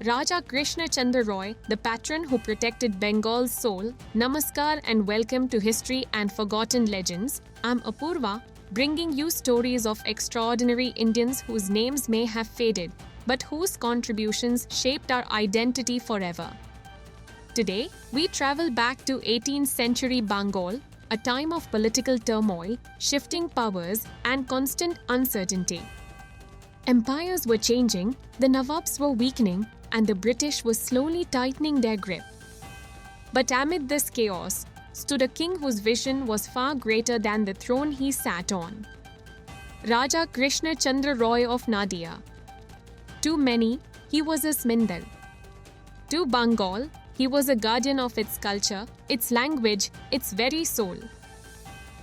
Raja Krishna Chandra Roy, the patron who protected Bengal's soul. Namaskar and welcome to History and Forgotten Legends. I'm Apurva, bringing you stories of extraordinary Indians whose names may have faded, but whose contributions shaped our identity forever. Today, we travel back to 18th century Bengal, a time of political turmoil, shifting powers, and constant uncertainty. Empires were changing, the Nawabs were weakening, and the British were slowly tightening their grip. But amid this chaos stood a king whose vision was far greater than the throne he sat on. Raja Krishna Chandra Roy of Nadia. To many, he was a Smindal. To Bengal, he was a guardian of its culture, its language, its very soul.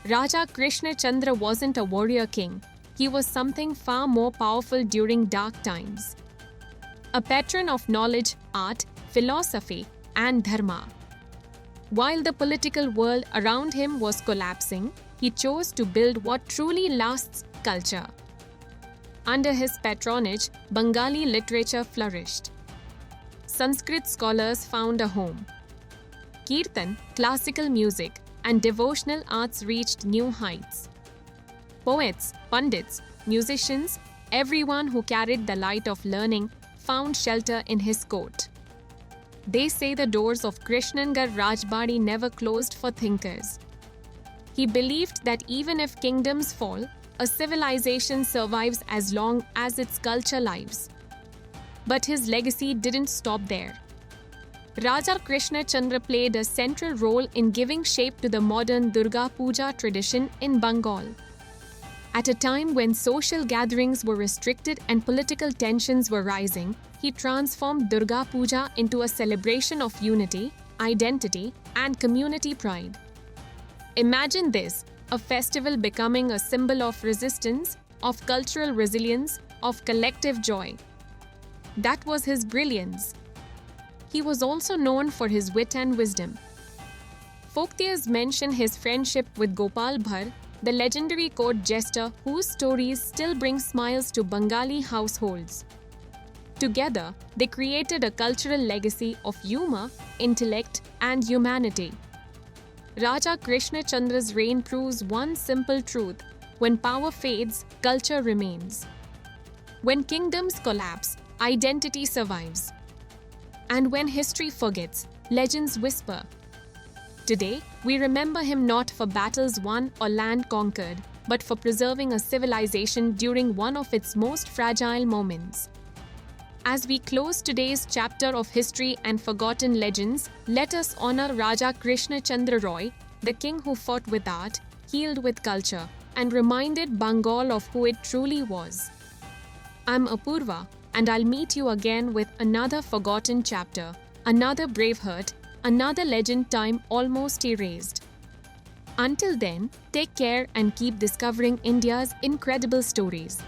Raja Krishna Chandra wasn't a warrior king. He was something far more powerful during dark times. A patron of knowledge, art, philosophy, and dharma. While the political world around him was collapsing, he chose to build what truly lasts: culture. Under his patronage, Bengali literature flourished. Sanskrit scholars found a home. Kirtan, classical music, and devotional arts reached new heights. Poets, pundits, musicians, everyone who carried the light of learning found shelter in his court. They say the doors of Krishnanagar Rajbari never closed for thinkers. He believed that even if kingdoms fall, a civilization survives as long as its culture lives. But his legacy didn't stop there. Raja Krishna Chandra played a central role in giving shape to the modern Durga Puja tradition in Bengal. At a time when social gatherings were restricted and political tensions were rising, he transformed Durga Puja into a celebration of unity, identity, and community pride. Imagine this, a festival becoming a symbol of resistance, of cultural resilience, of collective joy. That was his brilliance. He was also known for his wit and wisdom. Folktales mention his friendship with Gopal Bhar, the legendary court jester whose stories still bring smiles to Bengali households. Together, they created a cultural legacy of humor, intellect, and humanity. Raja Krishna Chandra's reign proves one simple truth: when power fades, culture remains. When kingdoms collapse, identity survives. And when history forgets, legends whisper. Today, we remember him not for battles won or land conquered, but for preserving a civilization during one of its most fragile moments. As we close today's chapter of History and Forgotten Legends, let us honor Raja Krishna Chandra Roy, the king who fought with art, healed with culture, and reminded Bengal of who it truly was. I'm Apurva, and I'll meet you again with another forgotten chapter, another Braveheart, another legend time almost erased. Until then, take care and keep discovering India's incredible stories.